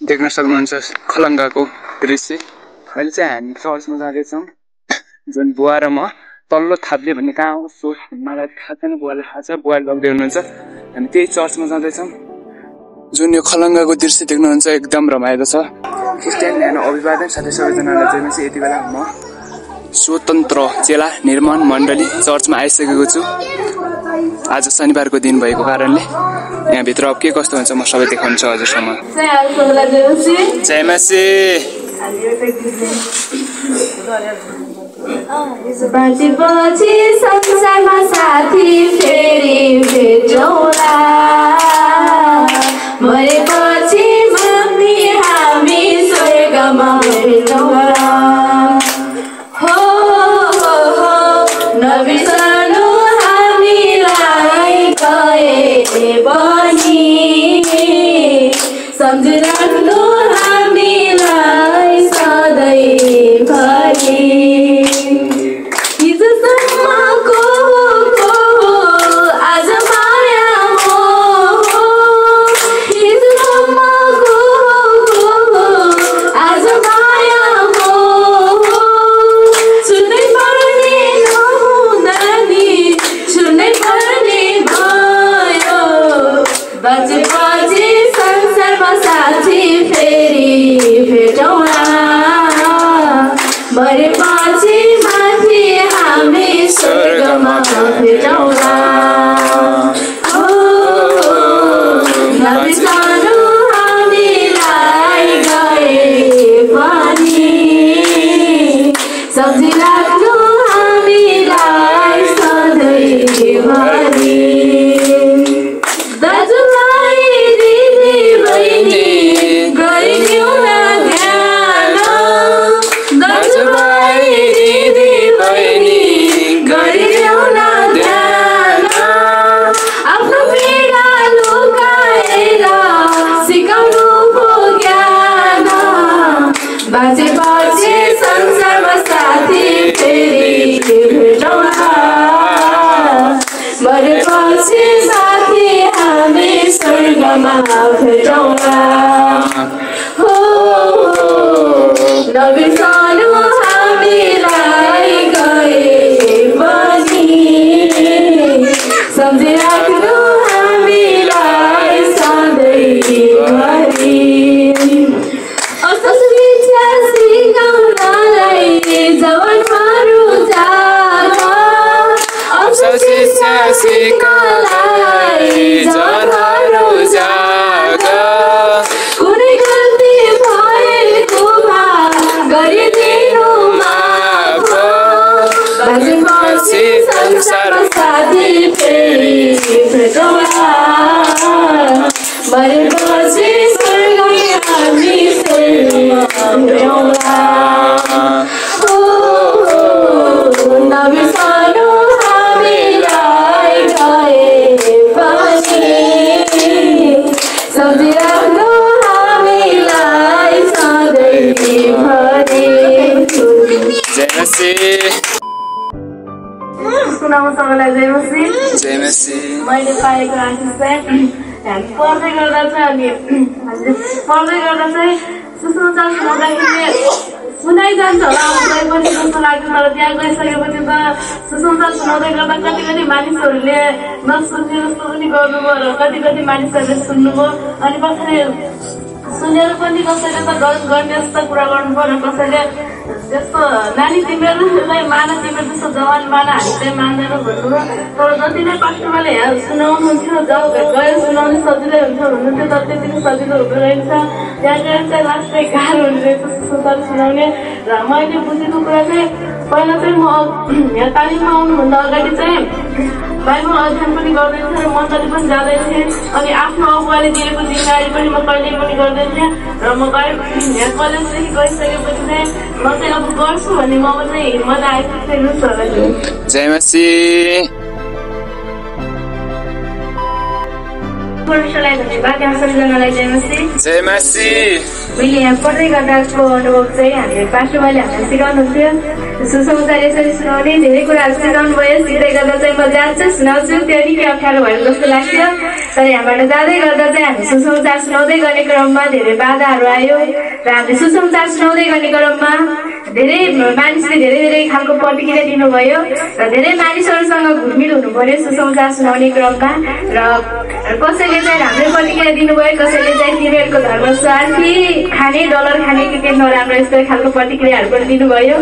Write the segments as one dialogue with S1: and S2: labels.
S1: देख्न सक्नुहुन्छ खलङ्गाको दृश्य। अहिले चाहिँ हामी चर्चमा जाँदैछौँ, जुन बुवा र म तल्लो थाप्ले भन्ने कहाँ हो सो मलाई थाहा छैन, बुवाले थाहा छ, बुवाले लग्दै हुनुहुन्छ। हामी त्यही चर्चमा जाँदैछौँ। जुन यो खलङ्गाको दृश्य देख्नुहुन्छ एकदम रमाइलो छ। क्रिस्चियन ध्यान अभिवादन साथै सबैजनालाई जयमसी। यति बेला म स्वतन्त्र चेला निर्माण मण्डली चर्चमा आइसकेको छु। आज शनिबारको दिन भएको कारणले यहाँभित्र अब के कस्तो हुन्छ म सबै देखाउनु छ हजुरसम्म। जयमसी।
S2: बाँचेपछि संसारमा साथी फेरि भेटौँला, मरेपछि मम्मी हामी स्वर्गमा भेटौँला। हो नबिर्सनु हामीलाई कहिले पनि, सम्झिराख्नु हामीलाई सधैँभरि। बाँचेपछि संसारमा साथी फेरि भेटौँला, मरेपछि माथि हामी स्वर्गमा भेटौँला। हो नबिर्सनु हामीलाई गए पनि, सम्झिराख्नु हामीलाई सधैँभरि। बाँचेपछि संसारमा साथी फेरि भेटौँला, मरेपछि साथी हामी स्वर्गमा भेटौँला। हो नबिर्सनु हामीलाई गए पनि, सम्झिराख्नु हामीलाई सधैँभरि। कुनै गल्ती भएको गरिदिनु माफ। बाँचेपछि संसारमा साथी फेरि भेटौँला, मरेपछि स्वर्गमा हामी भेटौँला। हो नबिर्सनु हामीलाई गए पनि, सम्झिराख्नु हामीलाई सधैँभरि।
S1: जयमसी।
S2: सुनाउँ सबैलाई जयमसी।
S1: जयमसी।
S2: मैले पाएको आशिष चाहिँ हामी पढ्दै गर्दा चाहिँ सुसमाचार सुनाउँदाखेरि सुनाइजान्छ होला आफूलाई पनि जस्तो लाग्छ। तर त्यहाँ गइसकेपछि त सुसमाचार सुनाउँदै गर्दा कति मानिसहरूले नसुन्ने जस्तो पनि गर्नुभयो र कति मानिसहरूले सुन्नुभयो। अनि कसैले सुनेर पनि कसैले त गर्ने जस्तो कुरा गर्नुभयो र कसैले त्यस्तो नानी तिमीहरूलाई मान, तिमीहरू जस्तो जवान मान, हामी चाहिँ मान्दैनौँ भन्नुभयो। तर जति नै पास्टरले यहाँ सुनाउनुहुन्थ्यो, गएर सुनाउनु सजिलै हुन्छ भन्नुहुन्थ्यो, तर त्यति नै सजिलो हुँदो रहेछ। त्यहाँ गएर चाहिँ लास्टै गाह्रो हुने रहेछ सुसमाचार सुनाउने। र मैले बुझेको कुरा चाहिँ पहिला चाहिँ म यहाँ तालिममा आउनुभन्दा अगाडि चाहिँ बाइबल अध्ययन पनि गर्दै थिएँ र मण्डली पनि जाँदै थिएँ। अनि आफ्नो अगुवाले दिएको जिम्मेवारी पनि म कहिले पनि गर्दै थिएँ। र म यहाँ कलेजदेखि गइसकेपछि चाहिँ म चाहिँ अब गर्छु भन्ने म चाहिँ हिम्मत आएको थिएँ।
S1: जयमसी।
S2: परमेश्वरलाई धन्यवाद यहाँ सबैजनालाई जय मसी।
S1: जय मसी।
S2: मैले यहाँ पढ्दै गर्दाको अनुभव चाहिँ हामीले पास्टर भाइले हामीलाई सिकाउनुहुन्थ्यो सुसमाचार यसरी सुनाउने धेरै कुराहरू सिकाउनु भयो। सिक्दै गर्दा चाहिँ म जान्छु सुनाउँछु त्यो निकै अप्ठ्यारो भएर जस्तो लाग्थ्यो। तर यहाँबाट जाँदै गर्दा चाहिँ हामी सुसमाचार सुनाउँदै गर्ने क्रममा धेरै बाधाहरू आयो र हामीले सुसमाचार सुनाउँदै गर्ने क्रममा धेरै मानिसले धेरै धेरै खालको प्रतिक्रिया दिनुभयो र धेरै मानिसहरूसँग घुलमिल हुनु पर्यो सुसमाचार सुनाउने क्रममा। र कसैले चाहिँ राम्रै प्रतिक्रिया दिनुभयो, कसैले चाहिँ तिनीहरूको धर्म स्वार्थी खाने डलर खाने के नराम्रो यस्तो खालको प्रतिक्रियाहरू पनि दिनुभयो।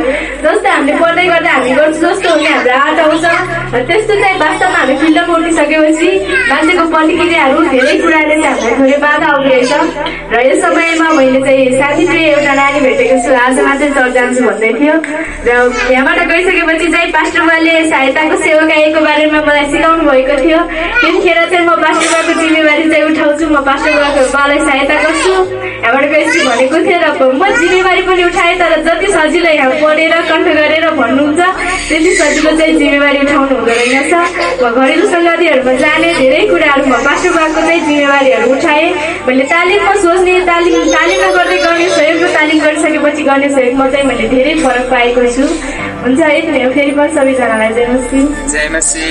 S2: जस्तो हामीले पढ्दै गर्दा हामी गर्छु जस्तो हुने हाम्रो आँट आउँछ र त्यस्तो चाहिँ वास्तवमा हामी फिल्डमा उठिसकेपछि मान्छेको प्रतिक्रियाहरू धेरै कुराले चाहिँ हामीलाई थोरै बाधा आउँदैछ। र यस समयमा मैले चाहिँ साथीप्रिय एउटा नानी भेटेको छु, आज मात्रै चर्च जान्छु भन्दै थियो र यहाँबाट गइसकेपछि चाहिँ पास्टर बाले सहायताको सेवाकाईको बारेमा मलाई सिकाउनु भएको थियो। त्यतिखेर चाहिँ म पास्टर बाको जिम्मेवारी चाहिँ उठाउँछु, म पास्टर बालाई सहायता गर्छु यहाँबाट गएपछि भनेको थियो र म जिम्मेवारी पनि उठाएँ। तर जति सजिलो यहाँ पढेर कण्ठ गरेर भन्नुहुन्छ त्यति सजिलो चाहिँ जिम्मेवारी उठाउनु हुँदो रहेछ। म घरेलु सङ्गतिहरूमा जाने धेरै कुराहरू म पास्टर बाको चाहिँ जिम्मेवारीहरू उठाएँ। मैले तालिममा सोच्ने तालिममा गर्दै गर्ने सहयोगको तालिम गरिसकेपछि गर्ने सहयोगमा चाहिँ मैले धेरै फरक पाएको छु। हुन्छ यति नै हो। फेरि पनि सबैजनालाई जय मसी।
S1: जय मसी।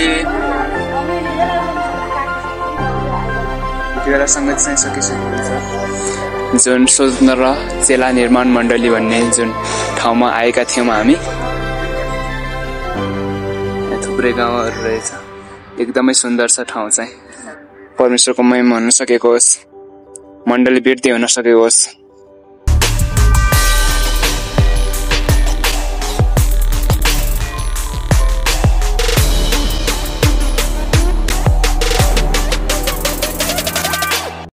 S1: यतिबेला सङ्गत चाहिँ सकिसकेको हुन्छ। जुन स्वतन्त्र र चेला निर्माण मण्डली भन्ने जुन ठाउँमा आएका थियौँ हामी, थुप्रै गाउँहरू रहेछ, एकदमै सुन्दर छ ठाउँ चाहिँ। परमेश्वरको महिमा हुन सकेको होस्, मण्डली वृद्धि हुन सकेको होस्।